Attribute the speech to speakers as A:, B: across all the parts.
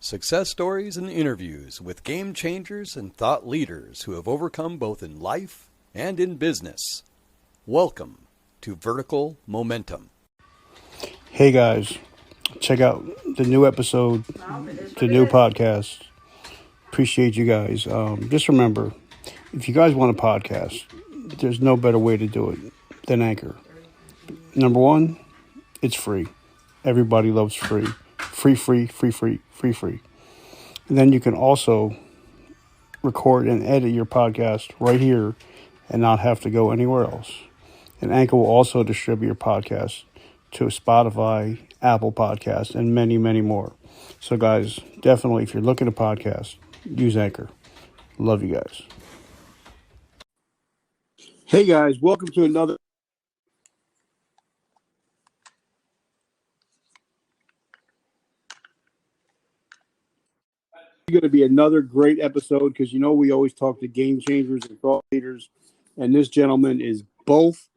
A: Success stories and interviews with game changers and thought leaders who have overcome both in life and in business. Welcome to Vertical Momentum.
B: Hey guys, check out the new episode, the new podcast. Appreciate you guys. Just remember, if you guys want a podcast, there's no better way to do it than Anchor. Number one, it's free. Everybody loves free. Free. And then you can also record and edit your podcast right here and not have to go anywhere else. And Anchor will also distribute your podcast to Spotify, Apple Podcasts, and many, many more. So guys, definitely, if you're looking to podcast, use Anchor. Love you guys. Hey guys, welcome to another. Going to be another great episode because we always talk to game changers and thought leaders, and this gentleman is both.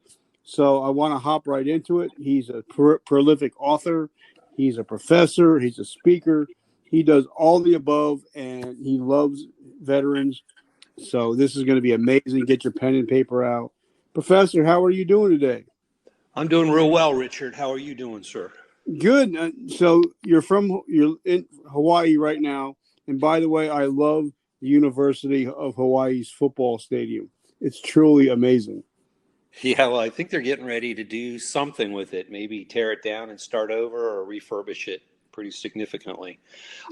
B: So I want to hop right into it. He's a prolific author. He's a professor. He's a speaker. He does all the above, and he loves veterans. So this is going to be amazing. Get your pen and paper out. Professor, how are you doing today?
C: I'm doing real well, Richard. How are you doing, sir?
B: Good. So you're in Hawaii right now. And by the way, I love the University of Hawaii's football stadium. It's truly amazing.
C: Yeah, well, I think they're getting ready to do something with it. Maybe tear it down and start over, or refurbish it pretty significantly.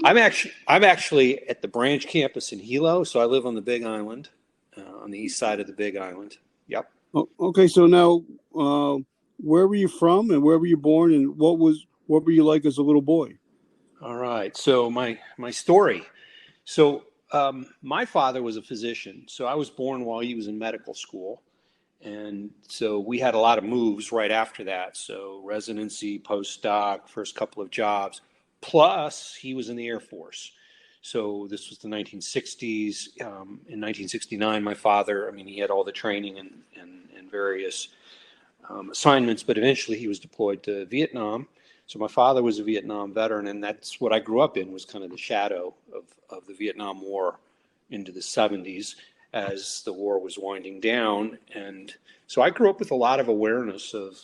C: I'm actually at the branch campus in Hilo, so I live on the Big Island, on the east side of the Big Island. Yep.
B: Okay, so now, where were you from, and where were you born, and what were you like as a little boy?
C: All right. So my story. So my father was a physician. So I was born while he was in medical school. And so we had a lot of moves right after that. So residency, postdoc, first couple of jobs. Plus, he was in the Air Force. So this was the 1960s. In 1969, my father, he had all the training and various assignments, but eventually he was deployed to Vietnam. So my father was a Vietnam veteran, and that's what I grew up in, was kind of the shadow of the Vietnam War into the 70s as the war was winding down. And so I grew up with a lot of awareness of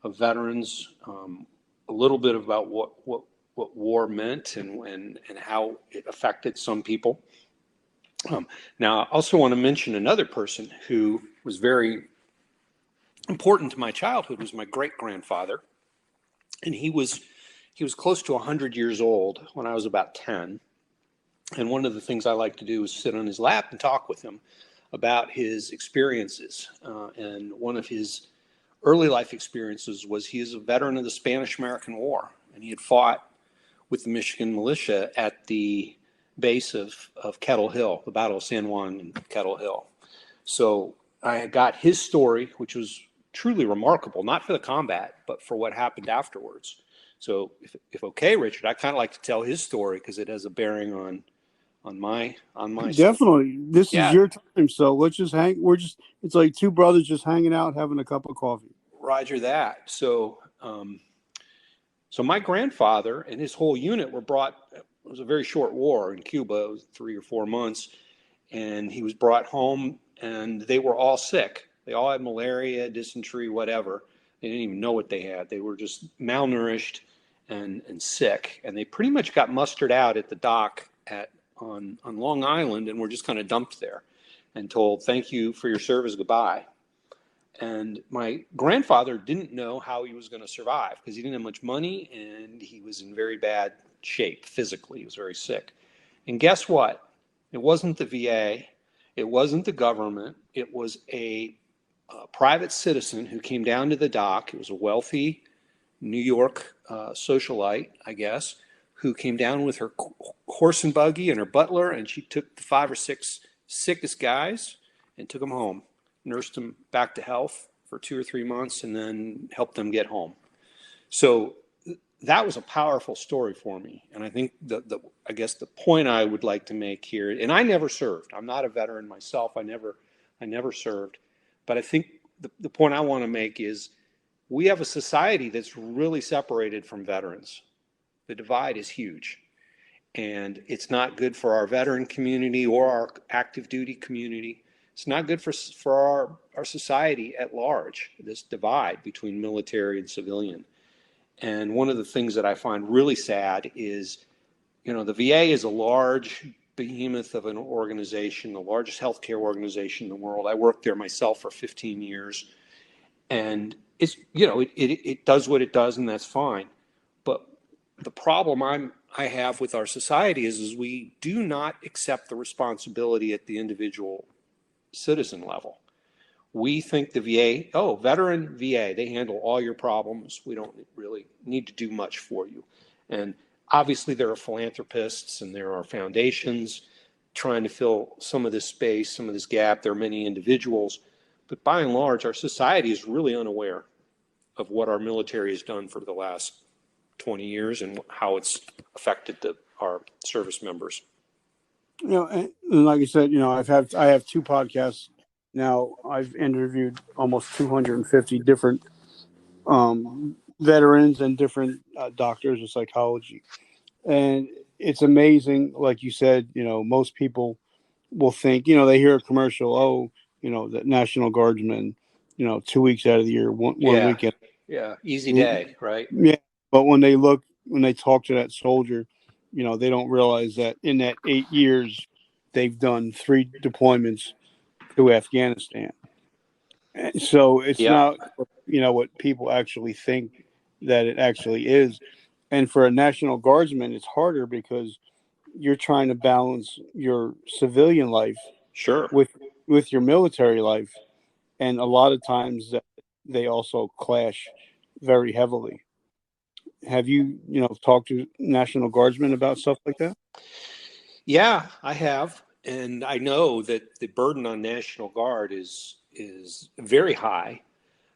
C: veterans, a little bit about what war meant and how it affected some people. Now, I also want to mention another person who was very important to my childhood, was my great-grandfather. And he was close to 100 years old when I was about 10. And one of the things I like to do is sit on his lap and talk with him about his experiences. And one of his early life experiences was he is a veteran of the Spanish-American War. And he had fought with the Michigan militia at the base of Kettle Hill, the Battle of San Juan and Kettle Hill. So I got his story, which was truly remarkable, not for the combat, but for what happened afterwards. So if okay, Richard, I kind of like to tell his story because it has a bearing on my
B: Definitely
C: story.
B: This is your time, so let's just it's like two brothers just hanging out having a cup of coffee.
C: Roger that. So my grandfather and his whole unit were brought. It was a very short war in Cuba. It was 3 or 4 months, and he was brought home, and they were all sick. They all had malaria, dysentery, whatever. They didn't even know what they had. They were just malnourished and sick. And they pretty much got mustered out at the dock on Long Island, and were just kind of dumped there and told, thank you for your service, goodbye. And my grandfather didn't know how he was going to survive because he didn't have much money, and he was in very bad shape physically. He was very sick. And guess what? It wasn't the VA. It wasn't the government. It was a private citizen who came down to the dock. It was a wealthy New York socialite, I guess, who came down with her horse and buggy and her butler, and she took the 5 or 6 sickest guys and took them home, nursed them back to health for 2 or 3 months, and then helped them get home. So that was a powerful story for me. And I think I guess the point I would like to make here, and I never served. I'm not a veteran myself. I never served. But I think the point I want to make is we have a society that's really separated from veterans. The divide is huge. and it's not good for our veteran community or our active duty community. It's not good for our society at large, this divide between military and civilian. And one of the things that I find really sad is, the VA is a large behemoth of an organization, the largest healthcare organization in the world. I worked there myself for 15 years. And it's, it does what it does, and that's fine. But the problem I have with our society is we do not accept the responsibility at the individual citizen level. We think the VA, veteran VA, they handle all your problems. We don't really need to do much for you. And obviously there are philanthropists and there are foundations trying to fill some of this space, some of this gap. There are many individuals, but by and large, our society is really unaware of what our military has done for the last 20 years and how it's affected our service members.
B: And like I said, I have two podcasts now. I've interviewed almost 250 different veterans and different doctors of psychology, and it's amazing. Like you said, most people will think, they hear a commercial, the National Guardsmen, 2 weeks out of the year, one weekend.
C: Yeah, easy day, right?
B: Yeah, but when they talk to that soldier, they don't realize that in that 8 years, they've done 3 deployments to Afghanistan. And so it's not, what people actually think that it actually is. And for a National Guardsman, it's harder because you're trying to balance your civilian life
C: Sure.
B: with your military life. And a lot of times they also clash very heavily. Have you, talked to National Guardsmen about stuff like that?
C: Yeah, I have. And I know that the burden on National Guard is very high.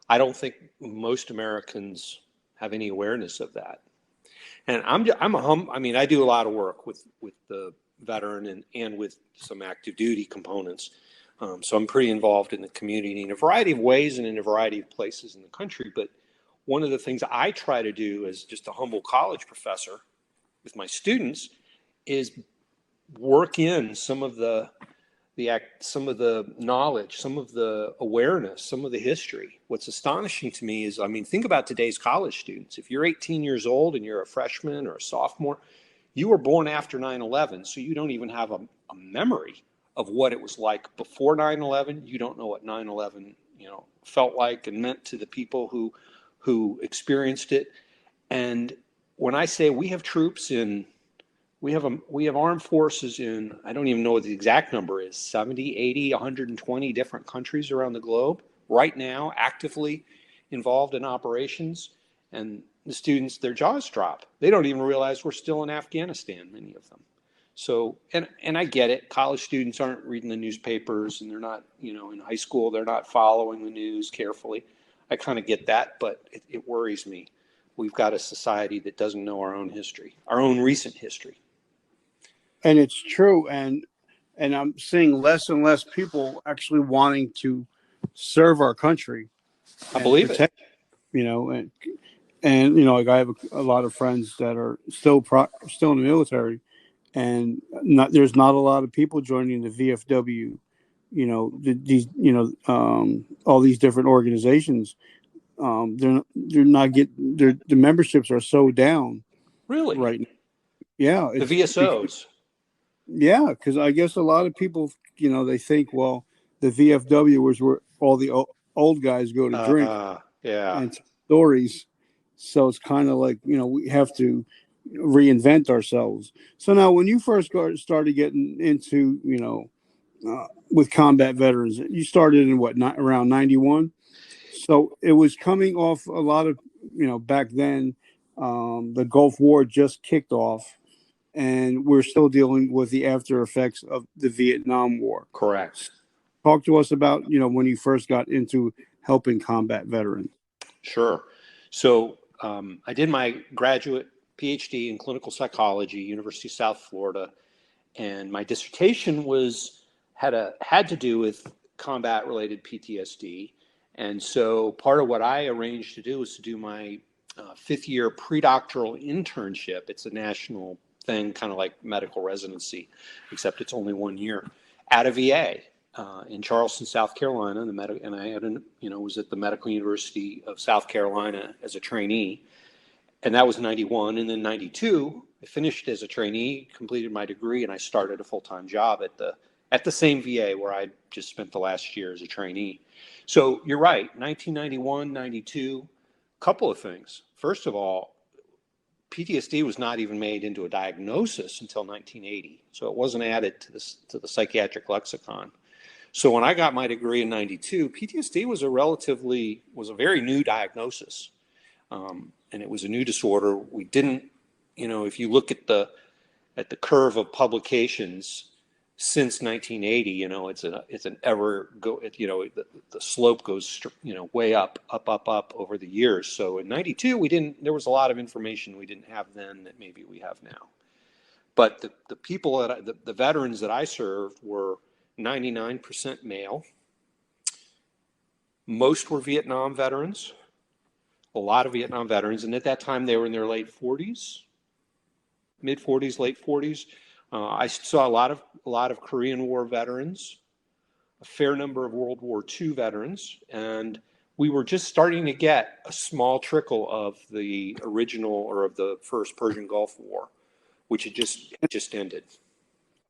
C: I don't think most Americans have any awareness of that. And I do a lot of work with the veteran and with some active duty components. So I'm pretty involved in the community in a variety of ways and in a variety of places in the country. But one of the things I try to do as just a humble college professor with my students is work in some of the knowledge, some of the awareness, some of the history. What's astonishing to me is, think about today's college students. If you're 18 years old and you're a freshman or a sophomore, you were born after 9/11, so you don't even have a memory of what it was like before 9/11. You don't know what 9/11, felt like and meant to the people who experienced it. And when I say we have troops we have armed forces in, I don't even know what the exact number is, 70, 80, 120 different countries around the globe right now, actively involved in operations. And the students, their jaws drop. They don't even realize we're still in Afghanistan, many of them. So, and I get it. College students aren't reading the newspapers, and they're not, in high school, they're not following the news carefully. I kind of get that, but it worries me. We've got a society that doesn't know our own history, our own recent history.
B: And it's true. And I'm seeing less and less people actually wanting to serve our country.
C: I believe it.
B: Like I have a lot of friends that are still in the military, and there's not a lot of people joining the VFW. All these different organizations. They're not the memberships are so down.
C: Really?
B: Right now. Yeah.
C: The VSOs.
B: Yeah, because I guess a lot of people, they think, well, the VFW was where all the old guys go to drink and stories. So it's kind of like, we have to reinvent ourselves. So now when you first started getting into, with combat veterans, you started in around 91? So it was coming off a lot of, back then, the Gulf War just kicked off. And we're still dealing with the after effects of the Vietnam War.
C: Correct.
B: Talk to us about, when you first got into helping combat veterans.
C: Sure. So I did my graduate PhD in clinical psychology, University of South Florida, and my dissertation had to do with combat-related PTSD. And so part of what I arranged to do was to do my fifth-year predoctoral internship. It's a national thing, kind of like medical residency, except it's only 1 year at a VA in Charleston, South Carolina. And I had was at the Medical University of South Carolina as a trainee, and that was 91. And then 92, I finished as a trainee, completed my degree, and I started a full-time job at the same VA where I just spent the last year as a trainee. So you're right, 1991, 92, couple of things. First of all, PTSD was not even made into a diagnosis until 1980, so it wasn't added to the psychiatric lexicon. So when I got my degree in 92, PTSD was a very new diagnosis, and it was a new disorder. We didn't, if you look at the curve of publications since 1980, it's an ever go, the slope goes, way up over the years. So in 92, there was a lot of information we didn't have then that maybe we have now. But the people the veterans that I served were 99% male. Most were Vietnam veterans, a lot of Vietnam veterans. And at that time they were in their late 40s, mid 40s, late 40s. I saw a lot of Korean War veterans, a fair number of World War II veterans, and we were just starting to get a small trickle of the original or of the first Persian Gulf War, which had just ended.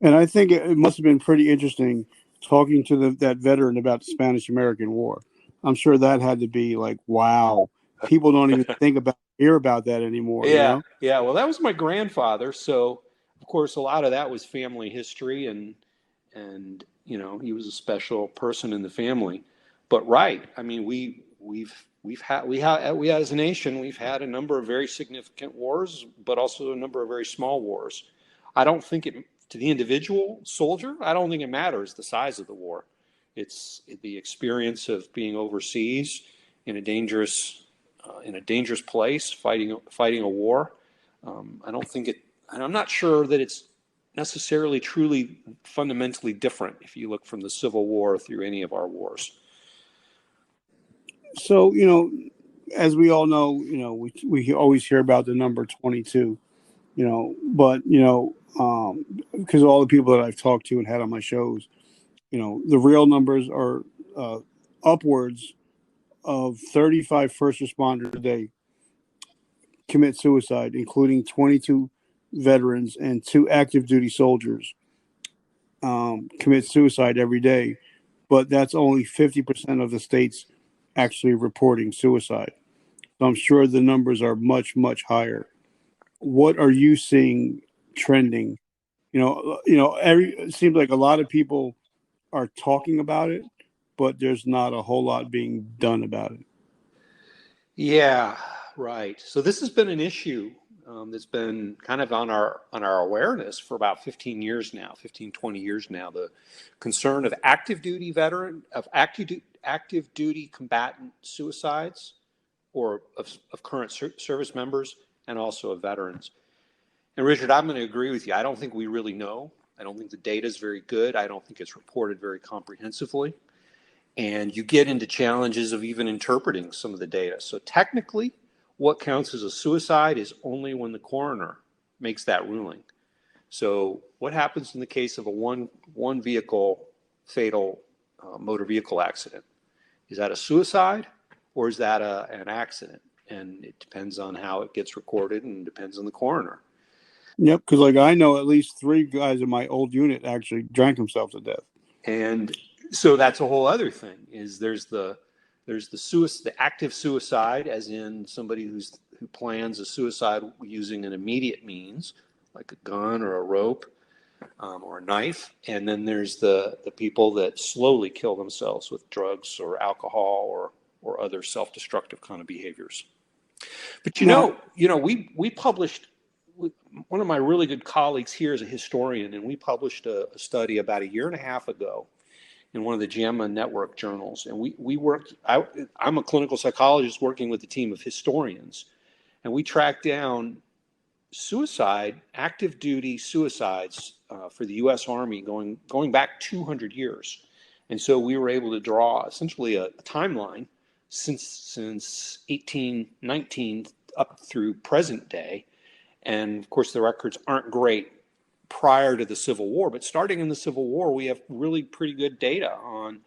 B: And I think it must have been pretty interesting talking to that veteran about the Spanish-American War. I'm sure that had to be like, wow. People don't even hear about that anymore.
C: Yeah, yeah. Well, that was my grandfather, so of course a lot of that was family history, and he was a special person in the family. But right, I mean, we as a nation, we've had a number of very significant wars, but also a number of very small wars. I don't think to the individual soldier, I don't think it matters the size of the war. It's the experience of being overseas in a dangerous place, fighting a war. I'm not sure that it's necessarily truly fundamentally different if you look from the Civil War through any of our wars.
B: So, as we all know, we always hear about the number 22, but, because all the people that I've talked to and had on my shows, the real numbers are upwards of 35 first responders a day commit suicide, including 22 veterans and 2 active duty soldiers commit suicide every day. But that's only 50% of the states actually reporting suicide. So I'm sure the numbers are much, much higher. What are you seeing trending? It seems like a lot of people are talking about it, but there's not a whole lot being done about it.
C: Yeah, right. So this has been an issue that's been kind of on our awareness for about 15 years now, 15, 20 years now. The concern of active duty combatant suicides, or of current service members, and also of veterans. And Richard, I'm going to agree with you. I don't think we really know. I don't think the data is very good. I don't think it's reported very comprehensively. And you get into challenges of even interpreting some of the data. So technically, what counts as a suicide is only when the coroner makes that ruling. So what happens in the case of a one vehicle fatal motor vehicle accident? Is that a suicide, or is that an accident? And it depends on how it gets recorded, and depends on the coroner.
B: Yep, because I know at least 3 guys in my old unit actually drank themselves to death.
C: And so that's a whole other thing. Is there's the active suicide, as in somebody who plans a suicide using an immediate means, like a gun or a rope or a knife. And then there's the people that slowly kill themselves with drugs or alcohol or other self-destructive kind of behaviors. But we published. One of my really good colleagues here is a historian, and we published a study about 1.5 years ago in one of the JAMA network journals. And we worked, I'm a clinical psychologist working with a team of historians, and we tracked down active duty suicides for the U.S. Army going back 200 years. And so we were able to draw essentially a timeline since 1819 up through present day. And of course, the records aren't great prior to the Civil War, but starting in the Civil War, we have really pretty good data on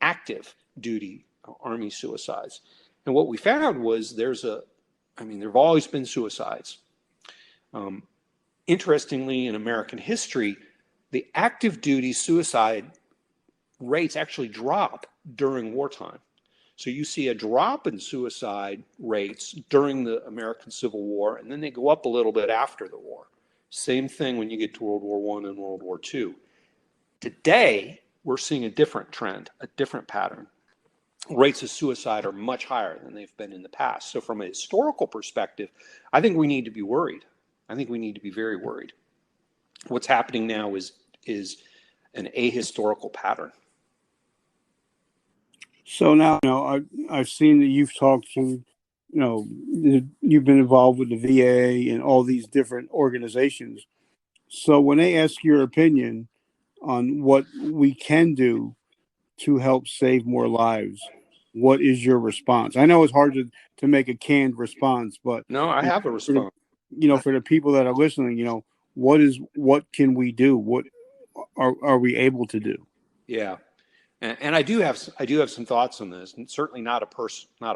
C: active duty Army suicides. And what we found was there have always been suicides. Interestingly, in American history, the active duty suicide rates actually drop during wartime. So you see a drop in suicide rates during the American Civil War, and then they go up a little bit after the war. Same thing when you get to World War I and World War II. Today, we're seeing a different trend, a different pattern. Rates of suicide are much higher than they've been in the past. So from a historical perspective, I think we need to be worried. I think we need to be very worried. What's happening now is an ahistorical pattern.
B: So now, I've seen that you've talked to, you've been involved with the VA and all these different organizations. So when they ask your opinion on what we can do to help save more lives, what is your response? I know it's hard to make a canned response, but
C: no, I have a response.
B: For the people that are listening, what can we do? What are we able to do?
C: Yeah. And I do have some thoughts on this, and certainly not a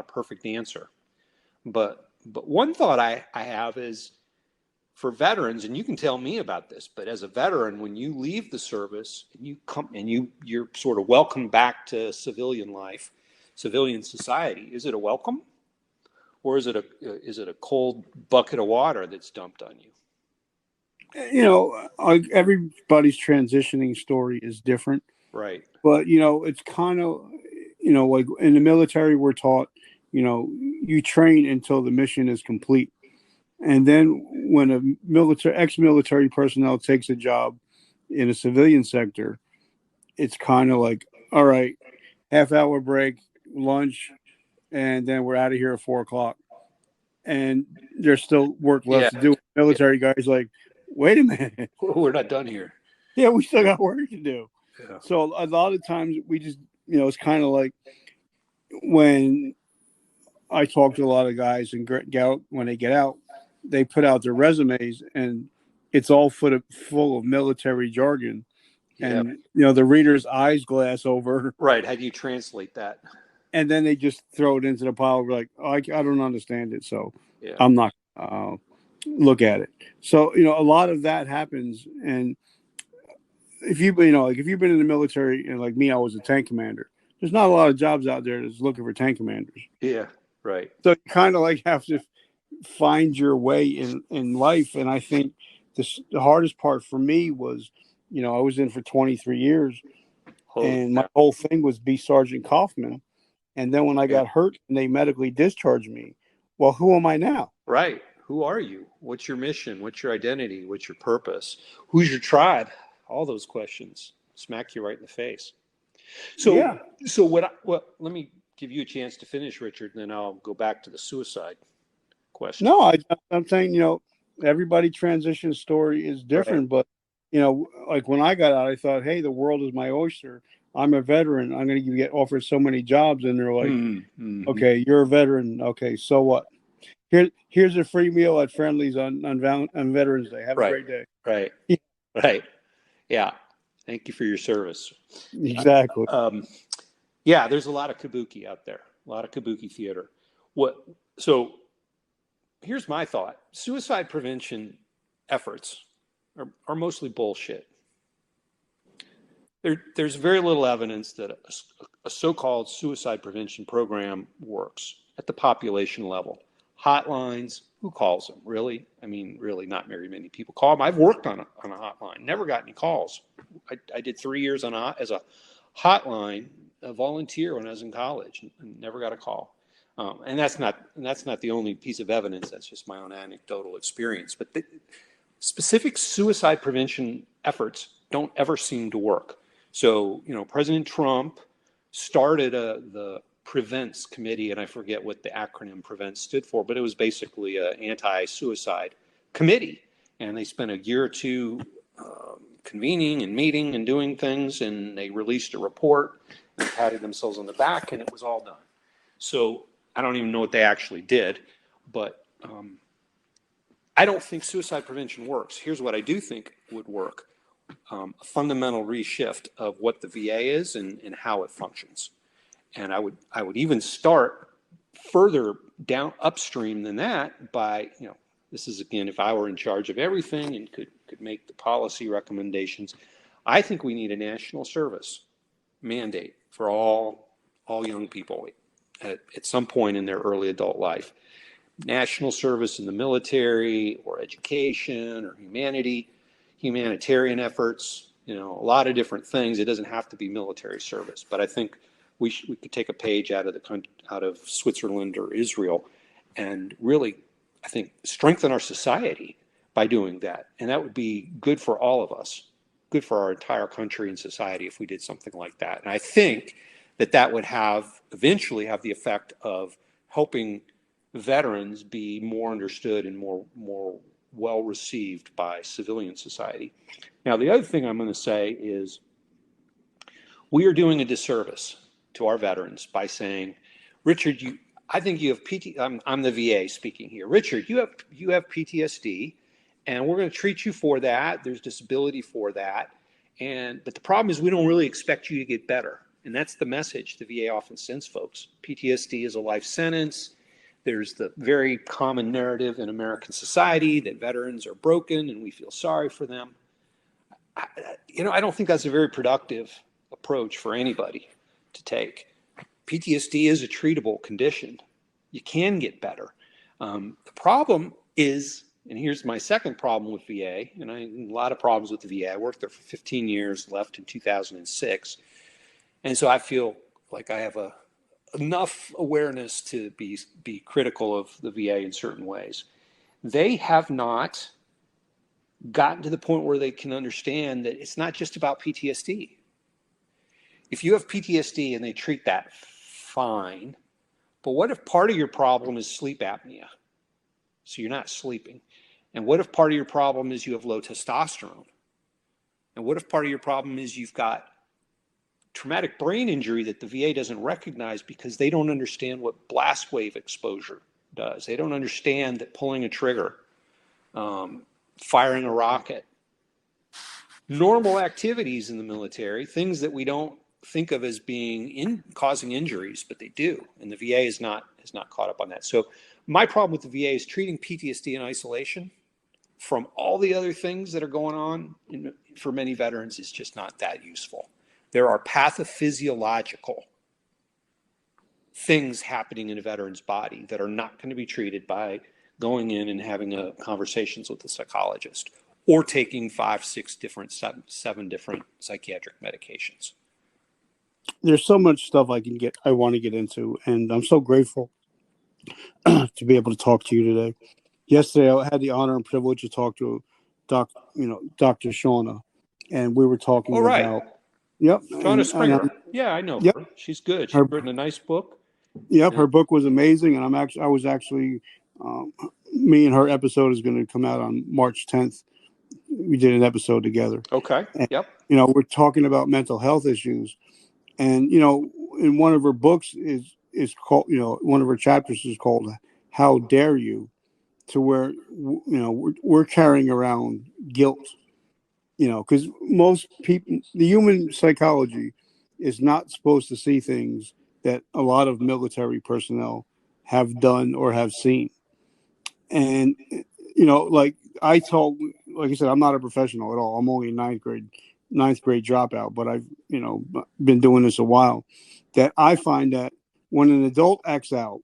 C: perfect answer. But one thought I have is for veterans, and you can tell me about this, but as a veteran, when you leave the service and you come and you're sort of welcomed back to civilian life, civilian society, is it a welcome, or is it a cold bucket of water that's dumped on you?
B: Everybody's transitioning story is different.
C: Right.
B: But, it's kind of, like in the military, we're taught, you train until the mission is complete. And then when a ex-military personnel takes a job in a civilian sector, it's kind of like, all right, half-hour break, lunch, and then we're out of here at 4:00. And there's still work left to do. Military guys like, wait a minute.
C: We're not done here.
B: Yeah, we still got work to do.
C: Yeah.
B: So a lot of times we just, it's kind of like when I talk to a lot of guys and when they get out, they put out their resumes and it's all full of military jargon.
C: Yeah.
B: And, the reader's eyes glass over.
C: Right. How do you translate that?
B: And then they just throw it into the pile. We're like, oh, I don't understand it. So
C: yeah.
B: I'm not look at it. So, a lot of that happens. And if you've been in the military and like me, I was a tank commander. There's not a lot of jobs out there that's looking for tank commanders.
C: Yeah, right.
B: So you kind of like have to find your way in life. And I think the hardest part for me was, I was in for 23 years and my whole thing was be Sergeant Kaufman. And then when I got hurt and they medically discharged me, well, who am I now?
C: Right. Who are you? What's your mission? What's your identity? What's your purpose? Who's your tribe? All those questions smack you right in the face. So,
B: yeah.
C: So let me give you a chance to finish, Richard, and then I'll go back to the suicide question.
B: No, I'm saying, everybody transition story is different, right. But, like when I got out, I thought, hey, the world is my oyster. I'm a veteran. I'm going to get offered so many jobs. And they're like, okay, you're a veteran. Okay, so what? Here's a free meal at Friendly's on Veterans Day. Have a great day.
C: Right. Yeah. Right. Yeah. Thank you for your service.
B: Exactly.
C: Yeah, there's a lot of kabuki out there, a lot of kabuki theater. So here's my thought. Suicide prevention efforts are mostly bullshit. There's very little evidence that a so-called suicide prevention program works at the population level. Hotlines, who calls them? Really? I mean, really not very many people call them. I've worked on a hotline, never got any calls. I did 3 years as a hotline, a volunteer when I was in college, and never got a call. And that's not the only piece of evidence. That's just my own anecdotal experience. But the specific suicide prevention efforts don't ever seem to work. So, President Trump started the Prevents Committee, and I forget what the acronym Prevent stood for, but it was basically an anti-suicide committee. And they spent a year or two convening and meeting and doing things, and they released a report and patted themselves on the back, and it was all done. So I don't even know what they actually did, but I don't think suicide prevention works. Here's what I do think would work. A fundamental reshift of what the VA is and how it functions. And I would even start further down upstream than that by, this is again, if I were in charge of everything and could make the policy recommendations, I think we need a national service mandate for all young people at some point in their early adult life. National service in the military or education or humanitarian efforts, a lot of different things. It doesn't have to be military service, but I think we could take a page out of Switzerland or Israel and really, I think, strengthen our society by doing that. And that would be good for all of us, good for our entire country and society if we did something like that. And I think that would eventually have the effect of helping veterans be more understood and more well received by civilian society. Now, the other thing I'm going to say is we are doing a disservice to our veterans by saying, Richard, I think you have I'm the VA speaking here. Richard, you have PTSD, and we're going to treat you for that. There's disability for that. But the problem is we don't really expect you to get better. And that's the message the VA often sends folks. PTSD is a life sentence. There's the very common narrative in American society that veterans are broken and we feel sorry for them. I don't think that's a very productive approach for anybody to take. PTSD is a treatable condition. You can get better. The problem is, and here's my second problem with VA, and I have a lot of problems with the VA. I worked there for 15 years, left in 2006. And so I feel like I have enough awareness to be critical of the VA in certain ways. They have not gotten to the point where they can understand that it's not just about PTSD. If you have PTSD and they treat that, fine. But what if part of your problem is sleep apnea? So you're not sleeping. And what if part of your problem is you have low testosterone? And what if part of your problem is you've got traumatic brain injury that the VA doesn't recognize because they don't understand what blast wave exposure does. They don't understand that pulling a trigger, firing a rocket, normal activities in the military, things that we don't think of as being causing injuries, but they do. And the VA is not caught up on that. So my problem with the VA is treating PTSD in isolation from all the other things that are going on for many veterans is just not that useful. There are pathophysiological things happening in a veteran's body that are not going to be treated by going in and having conversations with a psychologist or taking 5, 6 different, 7 different psychiatric medications.
B: There's so much stuff I want to get into, and I'm so grateful to be able to talk to you today. Yesterday, I had the honor and privilege to talk to Dr. Shauna, and we were talking about. Yep.
C: Shauna Springer. Yeah, I know her. She's good. She's written a nice book.
B: Yep. Yeah. Her book was amazing. And I was actually, me and her episode is going to come out on March 10th. We did an episode together.
C: Okay.
B: And,
C: yep.
B: We're talking about mental health issues. And, in one of her books is called, one of her chapters is called How Dare You? To where, we're carrying around guilt. Because most people, the human psychology is not supposed to see things that a lot of military personnel have done or have seen. And, like I said, I'm not a professional at all. I'm only a ninth grade dropout, but I've, been doing this a while. That I find that when an adult acts out,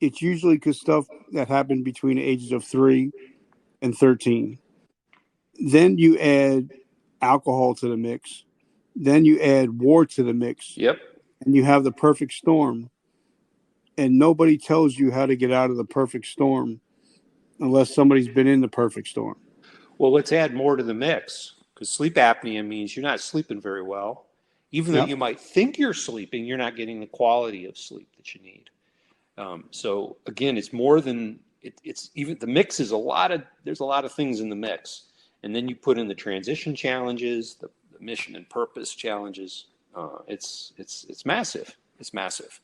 B: it's usually because stuff that happened between the ages of 3 and 13. Then you add alcohol to the mix. Then you add war to the mix.
C: Yep.
B: And you have the perfect storm. And nobody tells you how to get out of the perfect storm unless somebody's been in the perfect storm.
C: Well, let's add more to the mix, because sleep apnea means you're not sleeping very well. Even though you might think you're sleeping, you're not getting the quality of sleep that you need. So again, it's more than it's even the mix is there's a lot of things in the mix. And then you put in the transition challenges, the mission and purpose challenges. It's massive. It's massive.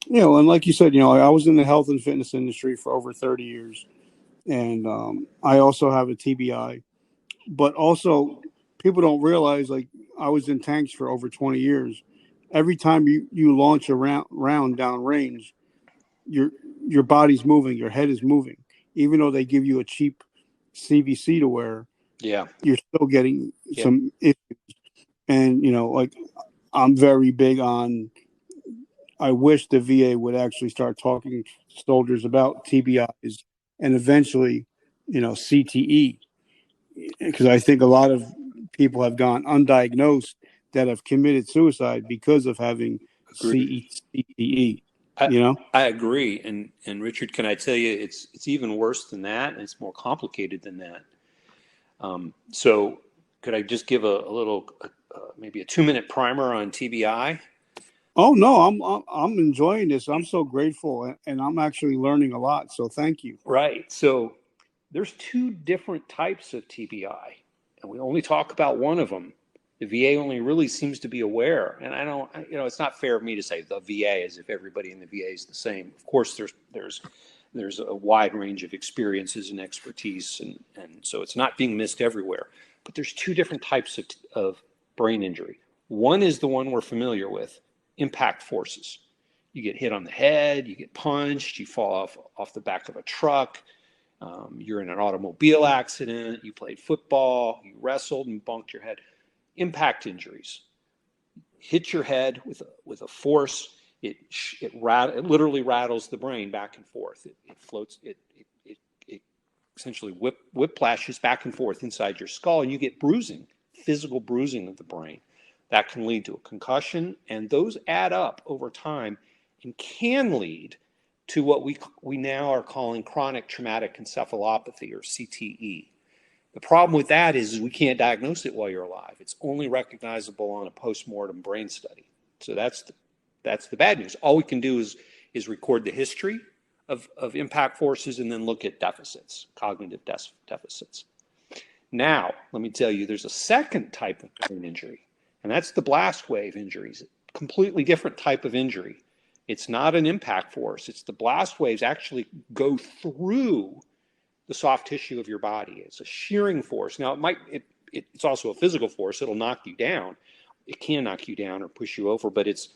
B: And like you said, I was in the health and fitness industry for over 30 years. and I also have a TBI. But also, people don't realize, like, I was in tanks for over 20 years. Every time you launch a round down range, your your body's moving, your head is moving. Even though they give you a cheap CVC to wear,
C: Yeah.
B: you're still getting
C: Yeah.
B: some issues. And like, I'm very big on. I wish the VA would actually start talking to soldiers about TBIs and eventually, CTE, because I think a lot of people have gone undiagnosed that have committed suicide because of having CTE.
C: I,
B: You know?
C: I agree, and Richard, can I tell you, it's even worse than that, and it's more complicated than that. So, could I just give a little, maybe a 2-minute primer on TBI?
B: Oh no, I'm enjoying this. I'm so grateful, and I'm actually learning a lot. So thank you.
C: Right. So, there's 2 different types of TBI, and we only talk about one of them. The VA only really seems to be aware, and I don't, it's not fair of me to say the VA as if everybody in the VA is the same. Of course, there's a wide range of experiences and expertise, and so it's not being missed everywhere. But there's 2 different types of brain injury. One is the one we're familiar with, impact forces. You get hit on the head, you get punched, you fall off the back of a truck, you're in an automobile accident, you played football, you wrestled and bumped your head. Impact injuries. Hit your head with a force. It literally rattles the brain back and forth. It floats. It essentially whiplashes back and forth inside your skull, and you get bruising, physical bruising of the brain. That can lead to a concussion, and those add up over time and can lead to what we now are calling chronic traumatic encephalopathy, or CTE. The problem with that is we can't diagnose it while you're alive. It's only recognizable on a post-mortem brain study. So that's the bad news. All we can do is record the history of impact forces and then look at deficits, cognitive deficits. Now, let me tell you, there's a second type of brain injury, and that's the blast wave injuries. Completely different type of injury. It's not an impact force. It's the blast waves actually go through the soft tissue of your body. It's a shearing force. Now, it's also a physical force. It'll knock you down. It can knock you down or push you over, but it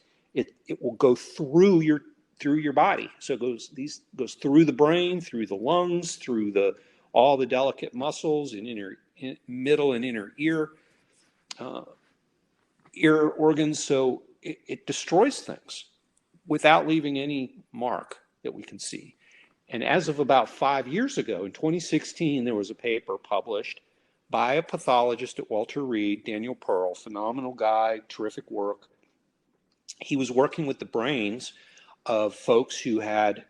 C: will go through your body. So it goes through the brain, through the lungs, through all the delicate muscles in middle and inner ear organs. So it destroys things without leaving any mark that we can see. And as of about 5 years ago, in 2016, there was a paper published by a pathologist at Walter Reed, Daniel Pearl, phenomenal guy, terrific work. He was working with the brains of folks who had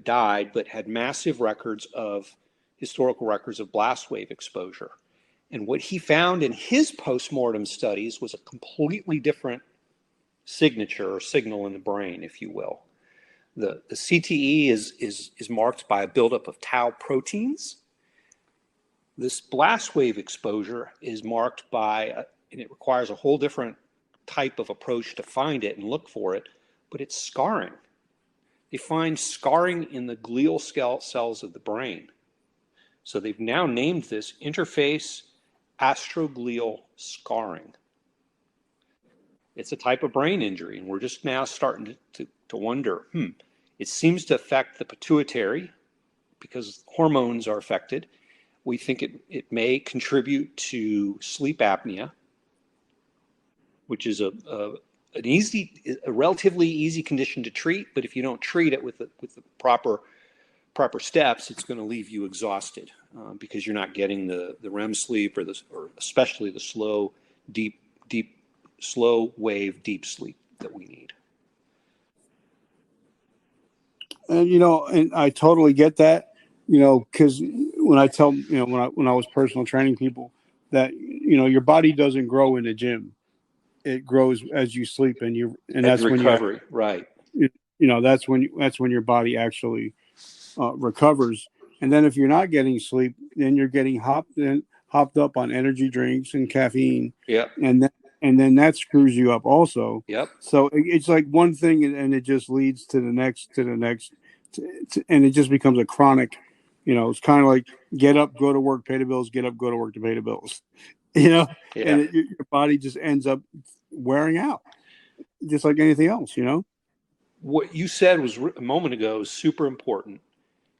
C: died but had massive historical records of blast wave exposure. And what he found in his postmortem studies was a completely different signature or signal in the brain, if you will. The CTE is marked by a buildup of tau proteins. This blast wave exposure is marked by, and it requires a whole different type of approach to find it and look for it, but it's scarring. They find scarring in the glial cells of the brain. So they've now named this interface astroglial scarring. It's a type of brain injury, and we're just now starting to wonder, it seems to affect the pituitary because hormones are affected. We think it may contribute to sleep apnea, which is a relatively easy condition to treat, but if you don't treat it with the proper steps, it's going to leave you exhausted because you're not getting the REM sleep or especially the slow wave deep sleep that we need.
B: And I totally get that, because when I tell, when I was personal training people that, your body doesn't grow in the gym. It grows as you sleep, and that's when
C: recovery, right?
B: That's when your body actually recovers. And then if you're not getting sleep, then you're getting hopped up on energy drinks and caffeine.
C: Yeah.
B: And then that screws you up also.
C: Yep.
B: So it's like one thing, and it just leads to the next, and it just becomes a chronic It's kind of like get up, go to work, pay the bills, get up, go to work to pay the bills.
C: Yeah.
B: And your body just ends up wearing out, just like anything else.
C: What you said was a moment ago is super important,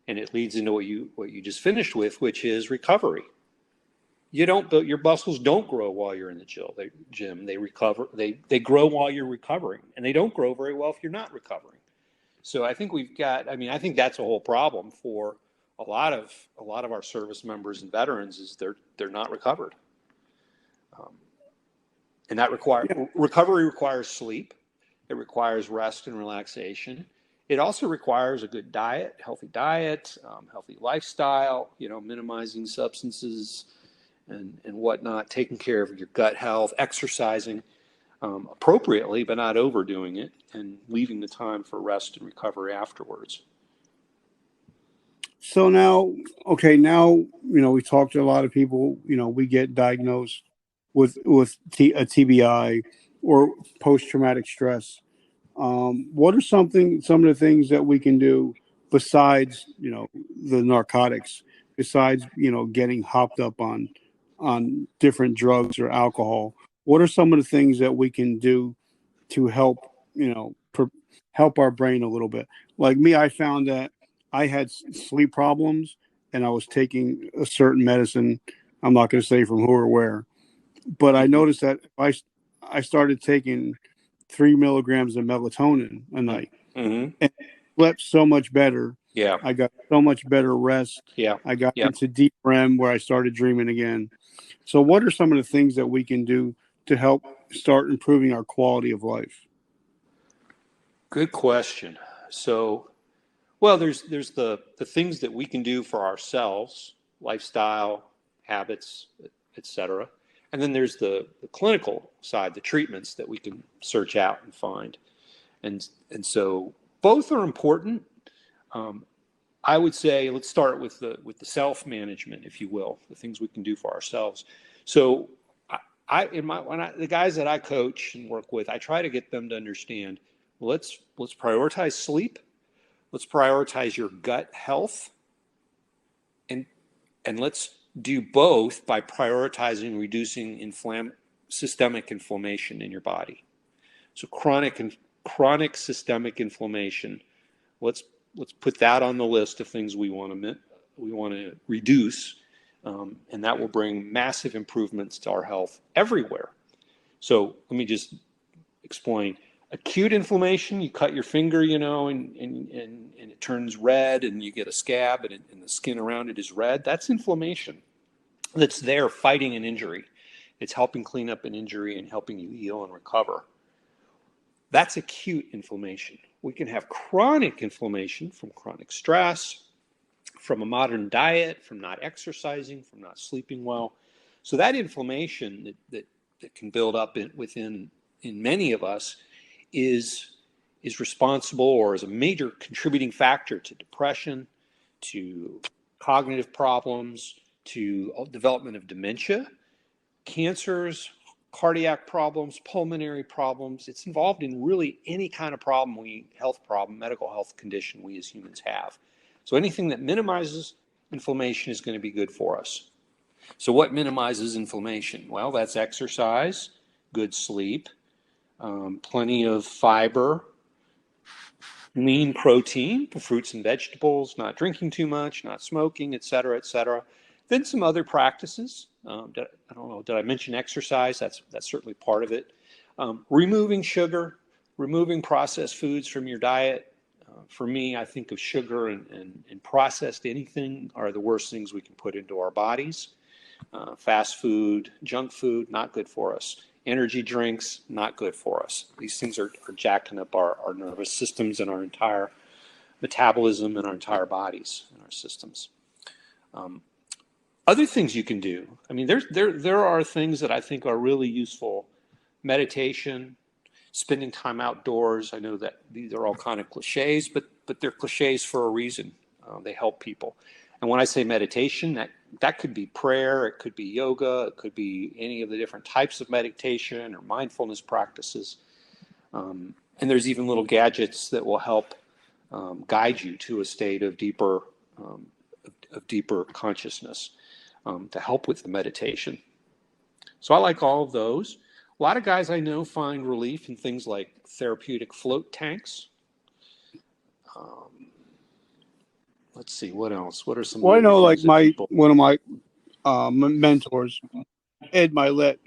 C: and it leads into what you just finished with, which is recovery. Your muscles don't grow while you're in the gym. They recover. They grow while you're recovering, and they don't grow very well if you're not recovering. So I think I think that's a whole problem for a lot of our service members and veterans is they're not recovered, and that recovery requires sleep. It requires rest and relaxation. It also requires a good diet, healthy healthy lifestyle. Minimizing substances and whatnot, taking care of your gut health, exercising appropriately, but not overdoing it, and leaving the time for rest and recovery afterwards.
B: So now, we talked to a lot of people. We get diagnosed with a TBI or post traumatic stress. What are some of the things that we can do besides the narcotics, besides getting hopped up on different drugs or alcohol? What are some of the things that we can do to help help our brain a little bit? Like me, I found that I had sleep problems and I was taking a certain medicine. I'm not going to say from who or where, but I noticed that if I started taking 3 milligrams of melatonin a night,
C: Mm-hmm.
B: and slept so much better.
C: Yeah.
B: I got so much better rest.
C: Yeah.
B: I got
C: Yeah.
B: into deep REM where I started dreaming again. So what are some of the things that we can do to help start improving our quality of life?
C: Good question. So, well, there's the things that we can do for ourselves, lifestyle, habits, etc. And then there's the clinical side, the treatments that we can search out and find. And so both are important. I would say let's start with the self-management, if you will, the things we can do for ourselves. So the guys that I coach and work with, I try to get them to understand, let's prioritize sleep, let's prioritize your gut health, and let's do both by prioritizing reducing systemic inflammation in your body. So chronic systemic inflammation, let's put that on the list of things we want to reduce, and that will bring massive improvements to our health everywhere. So let me just explain. Acute inflammation, you cut your finger, and it turns red, and you get a scab, and the skin around it is red. That's inflammation that's there fighting an injury. It's helping clean up an injury and helping you heal and recover. That's acute inflammation. We can have chronic inflammation from chronic stress, from a modern diet, from not exercising, from not sleeping well. So that inflammation that can build up in many of us is responsible or is a major contributing factor to depression, to cognitive problems, to development of dementia, cancers, cardiac problems, pulmonary problems. It's involved in really any kind of medical health condition we as humans have. So anything that minimizes inflammation is going to be good for us. So what minimizes inflammation? Well, that's exercise, good sleep, plenty of fiber, lean protein, fruits and vegetables, not drinking too much, not smoking, et cetera, et cetera. Then some other practices. I don't know, did I mention exercise? That's certainly part of it. Removing sugar, removing processed foods from your diet. For me, I think of sugar and processed anything are the worst things we can put into our bodies. Fast food, junk food, not good for us. Energy drinks, not good for us. These things are jacking up our nervous systems and our entire metabolism and our entire bodies and our systems. Other things you can do. I mean, there are things that I think are really useful. Meditation, spending time outdoors. I know that these are all kind of cliches, but they're cliches for a reason. They help people. And when I say meditation, that could be prayer, it could be yoga, it could be any of the different types of meditation or mindfulness practices. And there's even little gadgets that will help guide you to a state of deeper of deeper consciousness to help with the meditation. So I like all of those. A lot of guys I know find relief in things like therapeutic float tanks. Let's see, what else? What are some
B: Well, I
C: other
B: know, like
C: things that people?
B: one of my mentors, Ed Milet,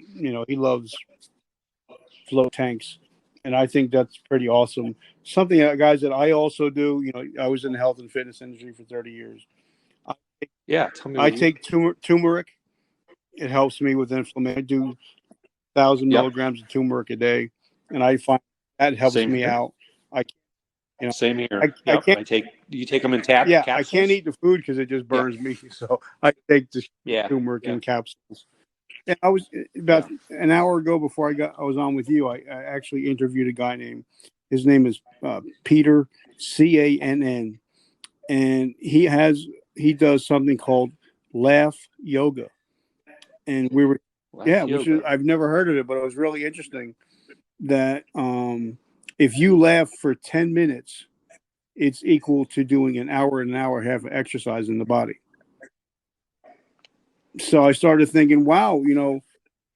B: he loves float tanks, and I think that's pretty awesome. Something that guys that I also do. I was in the health and fitness industry for 30 years.
C: Yeah, tell me
B: I
C: what you.
B: take turmeric. It helps me with inflammation. I do 1,000
C: Yep,
B: milligrams of turmeric a day, and I find that helps
C: same
B: me
C: here.
B: out. I you know
C: Same here.
B: I
C: Yep,
B: can't.
C: you take them in
B: Yeah, I can't
C: capsules?
B: eat the food because it just
C: Yeah,
B: burns me. So I take the
C: yeah,
B: turmeric
C: yeah,
B: in capsules. And I was about
C: yeah.
B: an hour ago before I was on with you. I actually interviewed a guy his name is Peter Cann, and he does something called laugh yoga, and we were
C: Laugh
B: which is
C: yoga.
B: I've never heard of it, but it was really interesting that if you laugh for 10 minutes, it's equal to doing an hour and a half of exercise in the body. So I started thinking, wow, it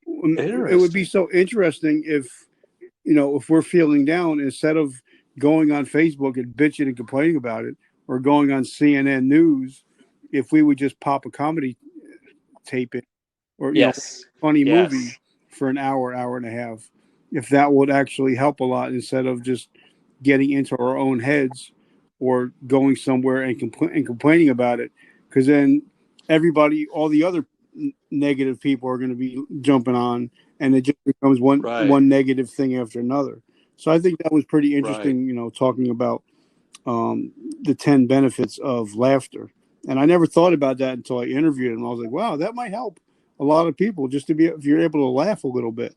B: would be
C: Interesting.
B: so interesting if we're feeling down, instead of going on Facebook and bitching and complaining about it, or going on CNN News, if we would just pop a comedy tape in, or
C: Yes,
B: funny movie
C: yes,
B: for an hour and a half, if that would actually help a lot, instead of just getting into our own heads or going somewhere and complaining about it, because then all the other negative people are going to be jumping on, and it just becomes
C: right,
B: one negative thing after another. So I think that was pretty
C: right.
B: interesting, talking about the 10 benefits of laughter. And I never thought about that until I interviewed him. I was like, wow, that might help a lot of people, just to be, if you're able to laugh a little bit.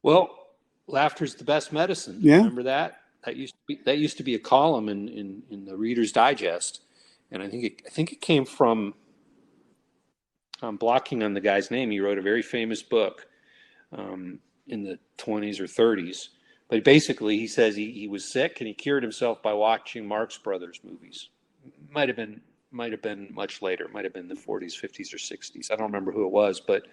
C: Well, laughter's the best medicine.
B: Yeah.
C: Remember that? That used to be a column in the Reader's Digest, and I think it came from. I'm blocking on the guy's name. He wrote a very famous book in the 20s or 30s. But basically, he says he was sick and he cured himself by watching Marx Brothers movies. Might have been might have been much later. Might have been the 40s, 50s, or 60s. I don't remember who it was, but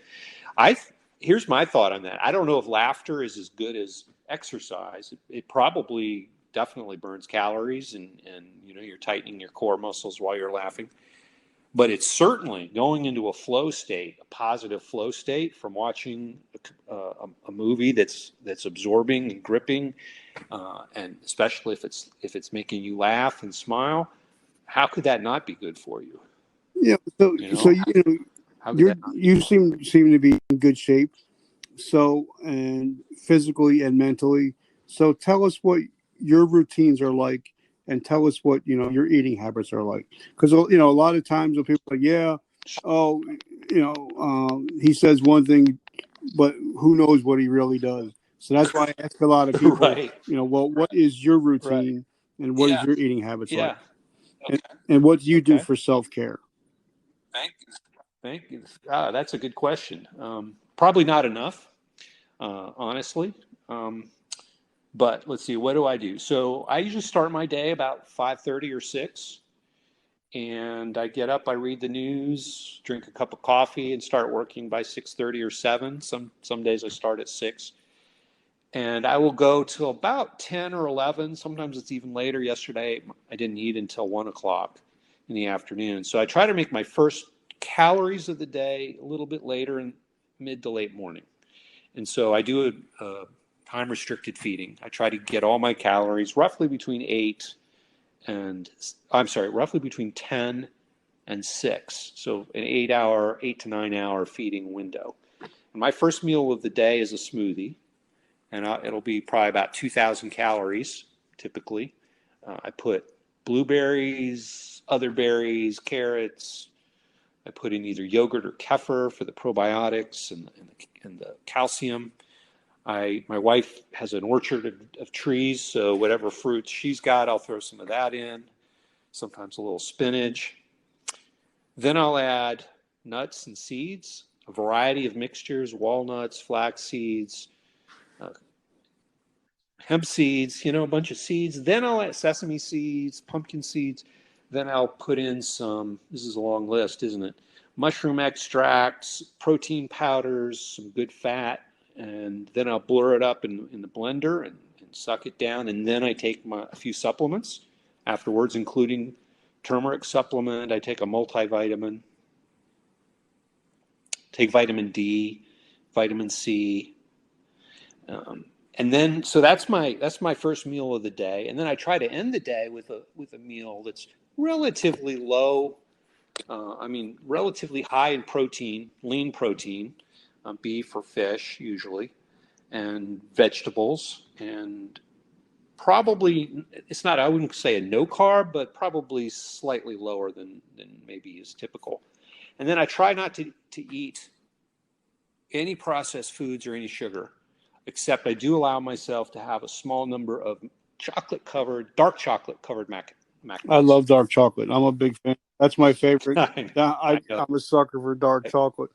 C: I here's my thought on that. I don't know if laughter is as good as exercise. It probably definitely burns calories, and you're tightening your core muscles while you're laughing. But it's certainly going into a flow state, a positive flow state from watching a movie that's absorbing and gripping, and especially if it's making you laugh and smile. How could that not be good for you?
B: Yeah. So,
C: You
B: so
C: know, how could that not be
B: you
C: good?
B: seem to be in good shape. So, and physically and mentally. So tell us what your routines are like, and tell us what, your eating habits are like. Because, a lot of times when people are like, yeah, oh, he says one thing, but who knows what he really does. So that's why I ask a lot of people,
C: Right,
B: well, what is your
C: right.
B: routine, and what is
C: Yeah,
B: your eating habits like?
C: yeah.
B: And,
C: Okay,
B: and what do you do
C: okay.
B: for self-care?
C: Thank you. Thank you. That's a good question. Probably not enough, honestly. Um, but let's see, what do I do? So I usually start my day about 5:30 or 6, and I get up, I read the news, drink a cup of coffee, and start working by 6:30 or 7. Some days I start at 6. And I will go till about 10 or 11. Sometimes it's even later. Yesterday, I didn't eat until 1 o'clock in the afternoon. So I try to make my first calories of the day a little bit later in mid to late morning. And so I do a time restricted feeding. I try to get all my calories roughly between 8 and, I'm sorry, roughly between 10 and 6. So an 8 to 9 hour feeding window. And my first meal of the day is a smoothie, and it'll be probably about 2,000 calories typically. I put blueberries, other berries, carrots. I put in either yogurt or kefir for the probiotics and the calcium. My wife has an orchard of trees, so whatever fruits she's got, I'll throw some of that in. Sometimes a little spinach. Then I'll add nuts and seeds, a variety of mixtures: walnuts, flax seeds, uh, hemp seeds, a bunch of seeds. Then I'll add sesame seeds, pumpkin seeds. then I'll put in some, this is a long list, isn't it? Mushroom extracts, protein powders, some good fat, and then I'll blur it up in the blender and suck it down. And then I take a few supplements afterwards, including turmeric supplement. I take a multivitamin, take vitamin D, vitamin C. And then, so that's my first meal of the day. And then I try to end the day with a meal that's relatively low, relatively high in protein, lean protein, beef or fish usually, and vegetables, and probably, it's not, I wouldn't say a no carb, but probably slightly lower than maybe is typical. And then I try not to eat any processed foods or any sugar, except I do allow myself to have a small number of dark chocolate covered mac.
B: I love dark chocolate. I'm a big fan. That's my favorite.
C: I'm
B: a sucker for dark chocolate.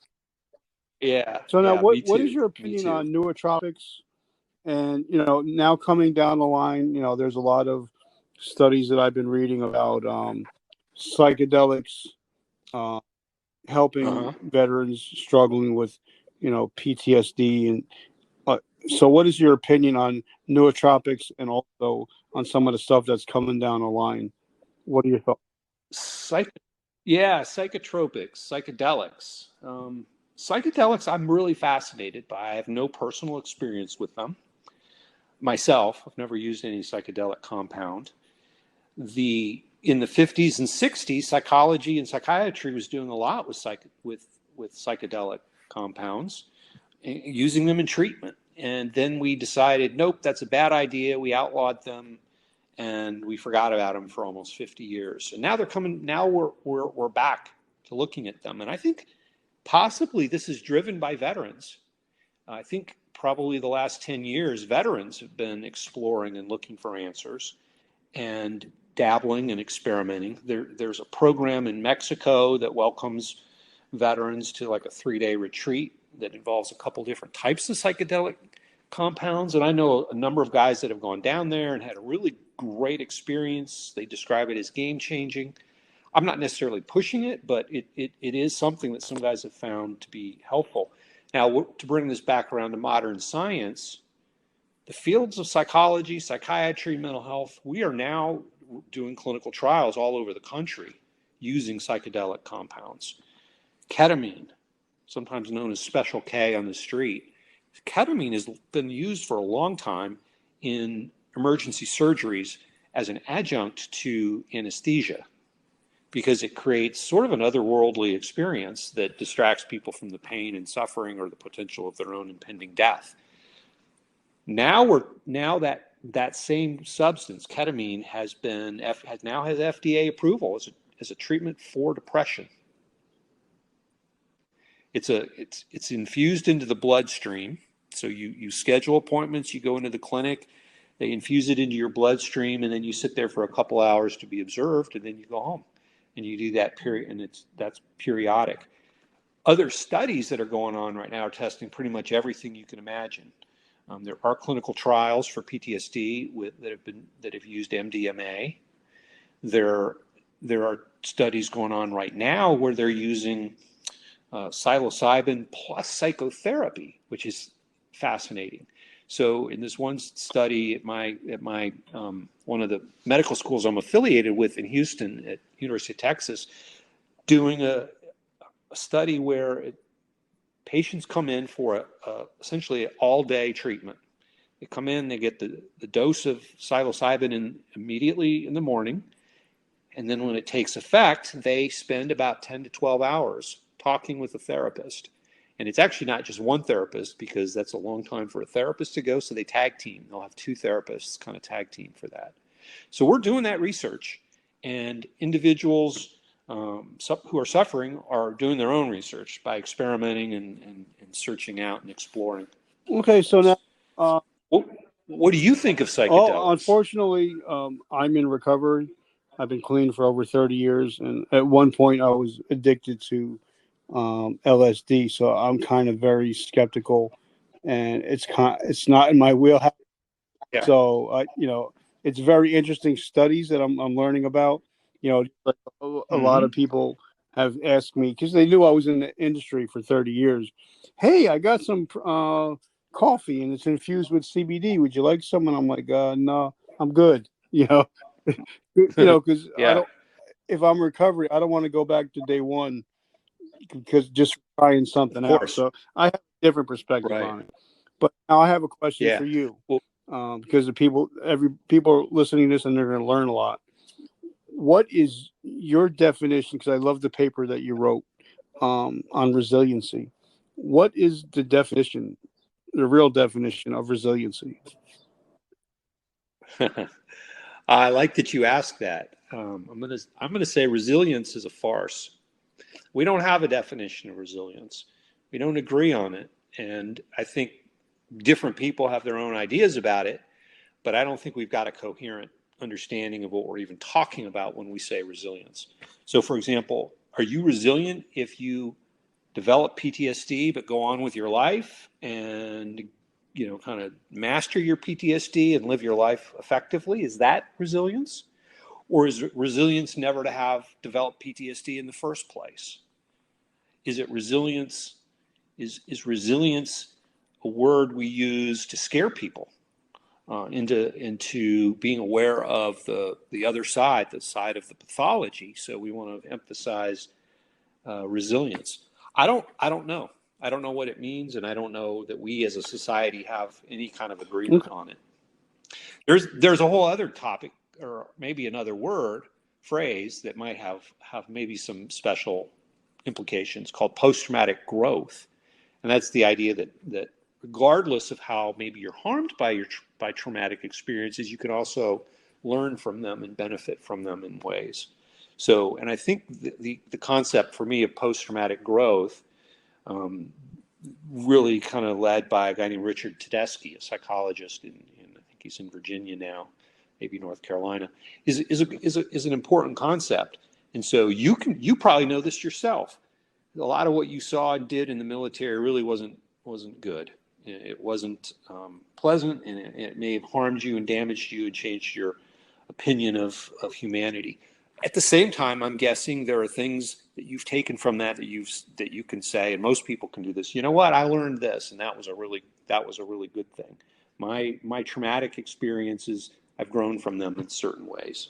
C: Yeah.
B: So now,
C: yeah,
B: what is your opinion on nootropics? And, now coming down the line, there's a lot of studies that I've been reading about psychedelics helping veterans struggling with, PTSD. And so what is your opinion on nootropics and also on some of the stuff that's coming down the line? What are your thoughts?
C: Psychotropics, psychedelics. Psychedelics I'm really fascinated by. I have no personal experience with them. Myself, I've never used any psychedelic compound. In the 50s and 60s, psychology and psychiatry was doing a lot with psychedelic compounds, using them in treatment. And then we decided, nope, that's a bad idea. We outlawed them, and we forgot about them for almost 50 years. And now they're coming. Now we're back to looking at them. And I think possibly this is driven by veterans. I think probably the last 10 years, veterans have been exploring and looking for answers and dabbling and experimenting. There's a program in Mexico that welcomes veterans to like a 3-day retreat that involves a couple different types of psychedelic compounds. And I know a number of guys that have gone down there and had a really great experience. They describe it as game-changing. I'm not necessarily pushing it, but it is something that some guys have found to be helpful. Now, to bring this back around to modern science, the fields of psychology, psychiatry, mental health, we are now doing clinical trials all over the country using psychedelic compounds. Ketamine, sometimes known as Special K on the street, ketamine has been used for a long time in emergency surgeries as an adjunct to anesthesia, because it creates sort of an otherworldly experience that distracts people from the pain and suffering or the potential of their own impending death. Now that same substance, ketamine, has FDA approval as a treatment for depression. It's infused into the bloodstream. So you schedule appointments, you go into the clinic, they infuse it into your bloodstream, and then you sit there for a couple hours to be observed, and then you go home. And you do that period, and that's periodic. Other studies that are going on right now are testing pretty much everything you can imagine. There are clinical trials for PTSD that have used MDMA. There are studies going on right now where they're using psilocybin plus psychotherapy, which is fascinating. So in this one study at my one of the medical schools I'm affiliated with in Houston at University of Texas, doing a study where patients come in for essentially an all-day treatment. They come in, they get the dose of psilocybin immediately in the morning, and then when it takes effect, they spend about 10 to 12 hours talking with a therapist. And it's actually not just one therapist, because that's a long time for a therapist to go. So they tag team. They'll have two therapists kind of tag team for that. So we're doing that research, and individuals who are suffering are doing their own research by experimenting and searching out and exploring.
B: Okay, so now,
C: what do you think of psychedelics?
B: Unfortunately, I'm in recovery. I've been clean for over 30 years, and at one point I was addicted to LSD, so I'm kind of very skeptical, and it's not in my wheelhouse. Yeah. So it's very interesting studies that I'm learning about, You know, like a lot
C: Mm-hmm.
B: of people have asked me because they knew I was in the industry for 30 years. Hey, I got some coffee and it's infused with CBD. Would you like some? And I'm like, no, I'm good. Because I
C: Yeah,
B: don't. If I'm recovering, I don't want to go back to day one because just trying
C: of
B: something out.
C: course.
B: So I have a different perspective
C: Right.
B: on it. But now I have a question
C: Yeah.
B: for you,
C: Well,
B: because the people are listening to this and they're going to learn a lot. What is your definition? Because I love the paper that you wrote on resiliency. What is the definition, the real definition of resiliency?
C: I like that you asked that. I'm gonna say resilience is a farce. We don't have a definition of resilience. We don't agree on it, and I think different people have their own ideas about it. But I don't think we've got a coherent understanding of what we're even talking about when we say resilience. So, for example, are you resilient if you develop PTSD but go on with your life and kind of master your PTSD and live your life effectively? Is that resilience? Or is resilience never to have developed PTSD in the first place? Is it resilience? Is resilience a word we use to scare people into being aware of the other side, the side of the pathology? So we want to emphasize resilience. I don't know. I don't know what it means, and I don't know that we as a society have any kind of agreement
B: Okay.
C: on it. There's a whole other topic, or maybe another word, phrase that might have maybe some special implications, called post-traumatic growth, and that's the idea that regardless of how maybe you're harmed by traumatic experiences, you can also learn from them and benefit from them in ways. So, and I think the concept for me of post-traumatic growth, um, really kind of led by a guy named Richard Tedeschi, a psychologist I think he's in Virginia now, maybe North Carolina, is an important concept. And so you probably know this yourself. A lot of what you saw and did in the military really wasn't good. It wasn't pleasant, and it may have harmed you and damaged you and changed your opinion of humanity. At the same time, I'm guessing there are things that you've taken from that you can say, and most people can do this. You know what? I learned this, and that was a really good thing. My traumatic experiences, I've grown from them in certain ways.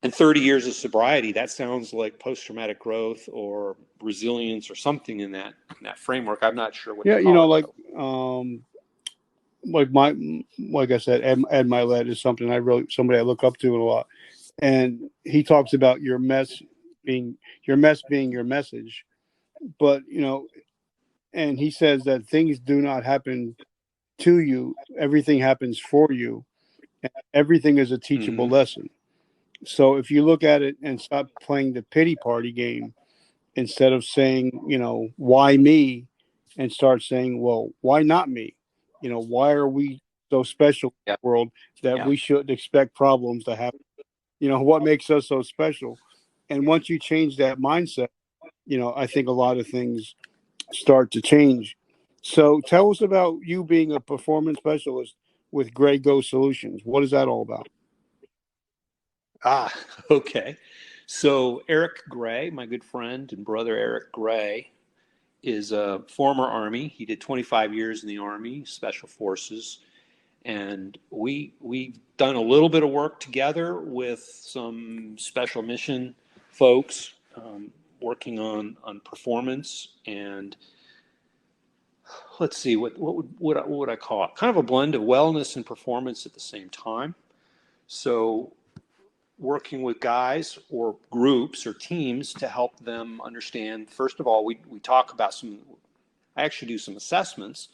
C: And 30 years of sobriety, that sounds like post-traumatic growth or resilience or something in that framework. I'm not sure what to
B: Yeah,
C: call it,
B: like
C: though.
B: um, like my like I said, Ed Milet is something I really somebody I look up to a lot, and he talks about being your message, but and he says that things do not happen to you; everything happens for you, and everything is a teachable
C: Mm-hmm.
B: lesson. So if you look at it and stop playing the pity party game instead of saying, why me, and start saying, well, why not me? Why are we so special in
C: Yeah.
B: the world that
C: Yeah.
B: we shouldn't expect problems to happen? What makes us so special? And once you change that mindset, I think a lot of things start to change. So tell us about you being a performance specialist with Gray Go Solutions. What is that all about?
C: Ah, okay. So Eric Gray, my good friend and brother Eric Gray, is a former Army. He did 25 years in the Army, Special Forces, and we've done a little bit of work together with some special mission folks, working on performance and, let's see, what would I call it? Kind of a blend of wellness and performance at the same time. So working with guys or groups or teams to help them understand. First of all, we talk about I actually do some assessments,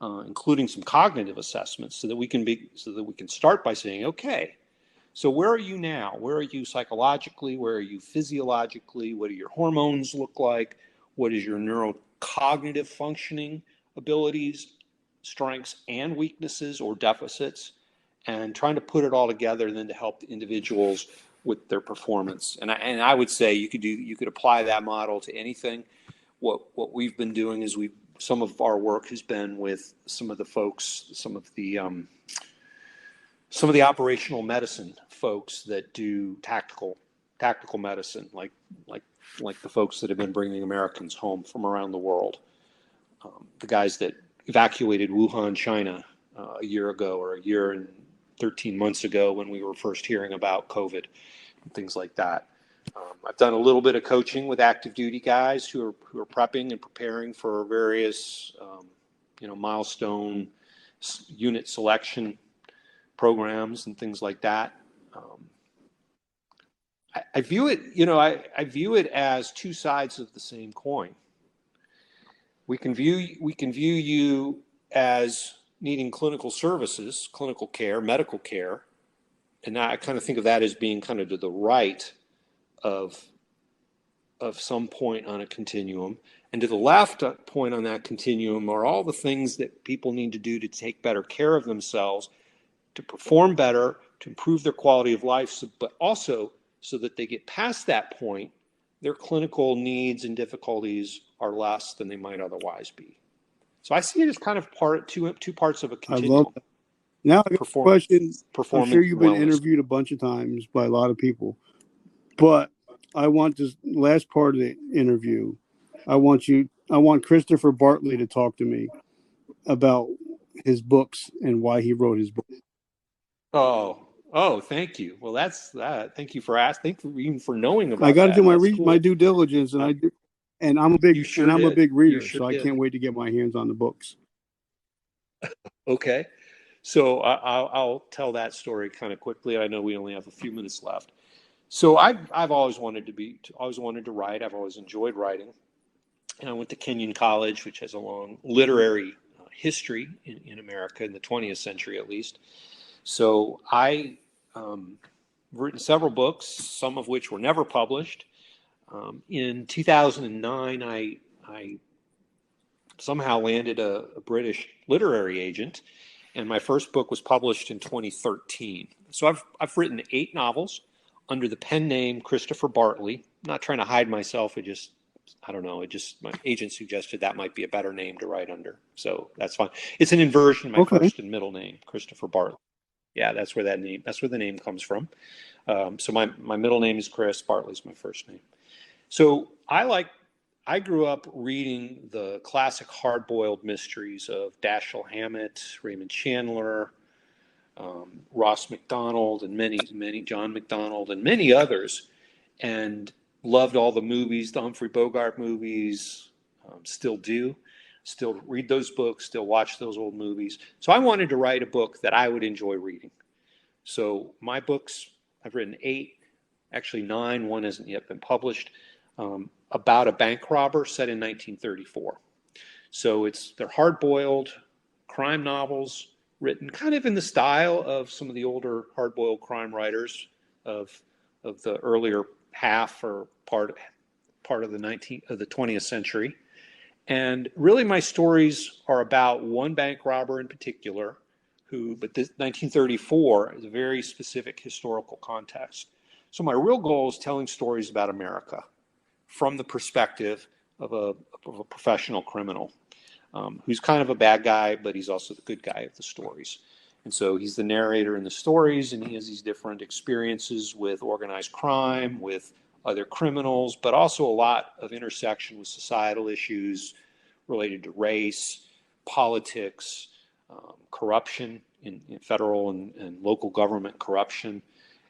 C: including some cognitive assessments, so that we can start by saying, okay, so where are you now? Where are you psychologically? Where are you physiologically? What do your hormones look like? What is your neurocognitive functioning abilities, strengths and weaknesses or deficits? And trying to put it all together and then to help the individuals with their performance. And I would say you could apply that model to anything. What we've been doing is some of our work has been with some of the folks, some of the some of the operational medicine folks that do tactical medicine, like the folks that have been bringing Americans home from around the world, the guys that evacuated Wuhan, China, a year ago, or a year and 13 months ago when we were first hearing about COVID and things like that. I've done a little bit of coaching with active duty guys who are prepping and preparing for various, milestone unit selection programs and things like that. I view it, I view it as two sides of the same coin. We can view you as needing clinical services, clinical care, medical care, and I kind of think of that as being kind of to the right of some point on a continuum, and to the left point on that continuum are all the things that people need to do to take better care of themselves, to perform better, to improve their quality of life, but also so that they get past that point, their clinical needs and difficulties are less than they might otherwise be. So I see it as kind of two parts of a continuum.
B: I love that. Now I got a question. I'm sure you've been interviewed a bunch of times by a lot of people, but I want this last part of the interview. I want Christopher Bartley to talk to me about his books and why he wrote his book.
C: Oh, thank you. Well, that's that. Thank you for asking. Thank you even for knowing about that.
B: I got to do
C: cool.
B: my due diligence, and I'm a big a big reader, so I can't wait to get my hands on the books.
C: Okay, so I'll tell that story kind of quickly. I know we only have a few minutes left. So I've always wanted to write. I've always enjoyed writing, and I went to Kenyon College, which has a long literary history in America in the 20th century, at least. So I written several books, some of which were never published. In 2009, I somehow landed a British literary agent, and my first book was published in 2013. So I've written 8 novels under the pen name Christopher Bartley. I'm not trying to hide myself. My agent suggested that might be a better name to write under. So that's fine. It's an inversion of my first and middle name, Christopher Bartley. Yeah, that's where the name comes from. So my middle name is Chris, Bartley's my first name. So I grew up reading the classic hard-boiled mysteries of Dashiell Hammett, Raymond Chandler, Ross MacDonald, and many John MacDonald, and many others, and loved all the movies, the Humphrey Bogart movies. Still do. Still read those books, still watch those old movies. So I wanted to write a book that I would enjoy reading. So my books, I've written 8, actually 9, one hasn't yet been published, about a bank robber set in 1934. So they're hard-boiled crime novels written kind of in the style of some of the older hard-boiled crime writers of the earlier half or part of the 20th century. And really my stories are about one bank robber in particular but this 1934 is a very specific historical context. So my real goal is telling stories about America from the perspective of a professional criminal who's kind of a bad guy, but he's also the good guy of the stories. And so he's the narrator in the stories, and he has these different experiences with organized crime, with other criminals, but also a lot of intersection with societal issues related to race, politics, corruption in federal and local government corruption,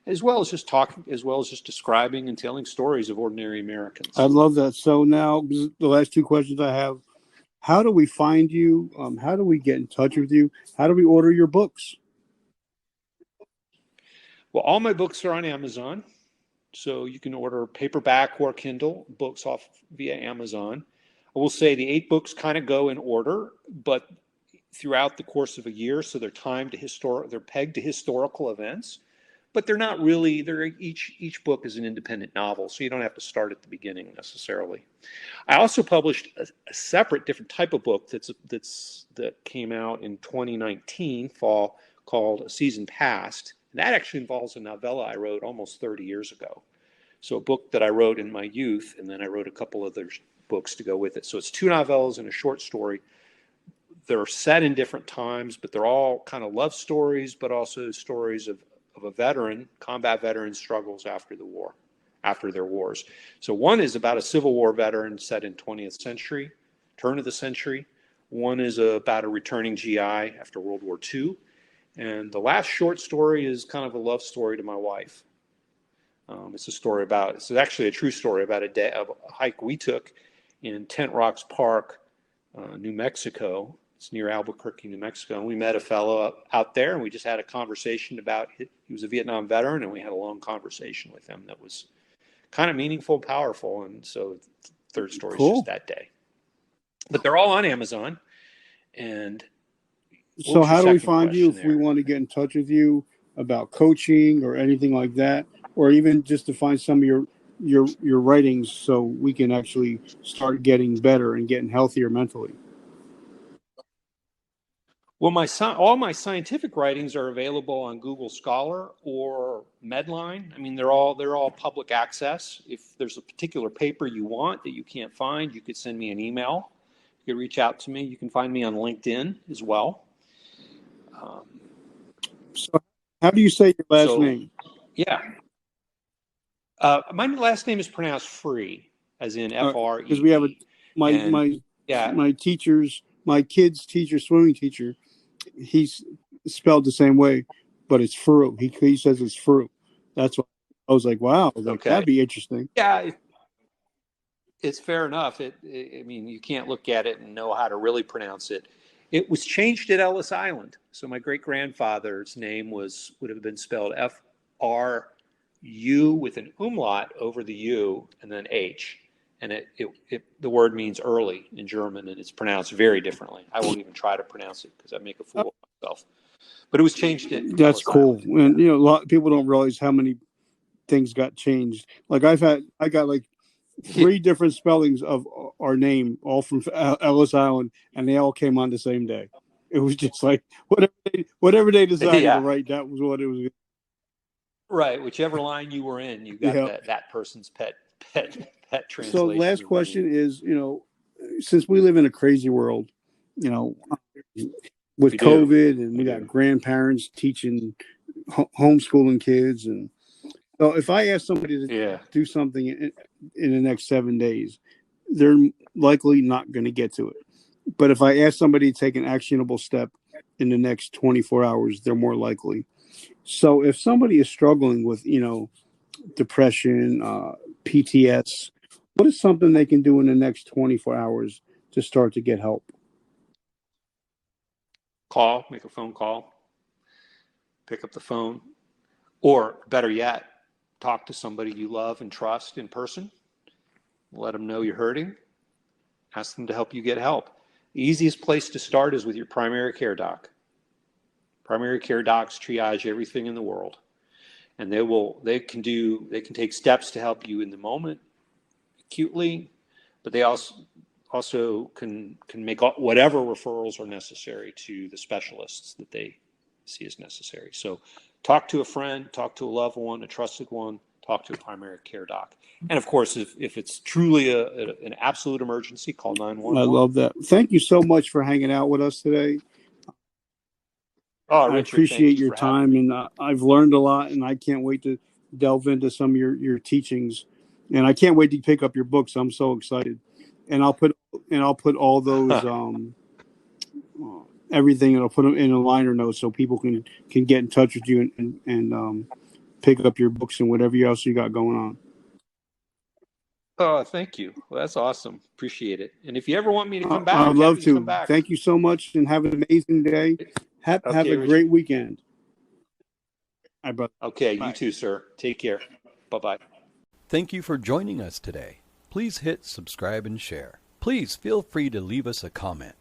C: as well as just describing and telling stories of ordinary Americans.
B: I love that. So now the last 2 questions I have: how do we find you? How do we get in touch with you? How do we order your books?
C: Well, all my books are on Amazon, so you can order paperback or Kindle books off via Amazon. I will say the 8 books kind of go in order, but throughout the course of a year, so they're pegged to historical events, but they're not really. Each book is an independent novel, so you don't have to start at the beginning necessarily. I also published a separate, different type of book that came out in 2019 fall called A Season Past. And that actually involves a novella I wrote almost 30 years ago. So a book that I wrote in my youth, and then I wrote a couple other books to go with it. So it's 2 novellas and a short story they're set in different times, but they're all kind of love stories, but also stories of a veteran, combat veteran struggles after the war, after their wars. So one is about a Civil War veteran set in 20th century, turn of the century. One is about a returning GI after World War II. And the last short story is kind of a love story to my wife. It's actually a true story about a hike we took in Tent Rocks Park, New Mexico. It's near Albuquerque, New Mexico. And we met a fellow out there, and we just had a conversation about it. He was a Vietnam veteran, and we had a long conversation with him that was kind of meaningful and powerful. And so the third story is just that day. But they're all on Amazon. And
B: so how do we find you if we want to get in touch with you about coaching or anything like that, or even just to find some of your writings so we can actually start getting better and getting healthier mentally?
C: Well, all my scientific writings are available on Google Scholar or Medline. I mean, they're all public access. If there's a particular paper you want that you can't find, you could send me an email. You could reach out to me. You can find me on LinkedIn as well.
B: So how do you say your last name?
C: Yeah. My last name is pronounced Free, as in F-R-E.
B: Because we have my kid's teacher, swimming teacher, he's spelled the same way, but it's Fru. He says it's Fru. That's what I was like, wow, that'd be interesting.
C: Yeah, it's fair enough. I mean, you can't look at it and know how to really pronounce it. It was changed at Ellis Island. So my great-grandfather's name would have been spelled F-R-U with an umlaut over the U and then H. And the word means early in German, and it's pronounced very differently. I won't even try to pronounce it because I make a fool of myself. But it was changed at
B: That's
C: Ellis
B: cool.
C: Island.
B: And a lot of people don't realize how many things got changed. Like I got like 3 different spellings of our name, all from Ellis Island, and they all came on the same day. It was just like whatever they decided to write, that was what it was.
C: Right, whichever line you were in, you got that person's pet translation.
B: So last question is, since we live in a crazy world, with COVID, and we got grandparents teaching, homeschooling kids, and so if I ask somebody to do something in the next 7 days, they're likely not going to get to it. But if I ask somebody to take an actionable step in the next 24 hours, they're more likely. So if somebody is struggling with, depression, PTSD, what is something they can do in the next 24 hours to start to get help?
C: Make a phone call, pick up the phone, or better yet, talk to somebody you love and trust in person. Let them know you're hurting. Ask them to help you get help. The easiest place to start is with your primary care doc. Primary care docs triage everything in the world, and they can take steps to help you in the moment acutely, but they also can make whatever referrals are necessary to the specialists that they see as necessary. So talk to a friend, talk to a loved one, a trusted one, talk to a primary care doc. And of course, if it's truly an absolute emergency, call 911. I
B: love that. Thank you so much for hanging out with us today.
C: Oh, Richard,
B: I appreciate your time, and I've learned a lot, and I can't wait to delve into some of your teachings, and I can't wait to pick up your books. I'm so excited, and I'll put all those everything, and I'll put them in a liner note so people can get in touch with you and pick up your books and whatever else you got going on.
C: Oh, thank you. Well, that's awesome. Appreciate it. And if you ever want me to come back,
B: I'd love to. Thank you so much, and have an amazing day. Have a great weekend. Bye, brother.
C: Okay, bye. You too, sir. Take care. Bye-bye.
A: Thank you for joining us today. Please hit subscribe and share. Please feel free to leave us a comment.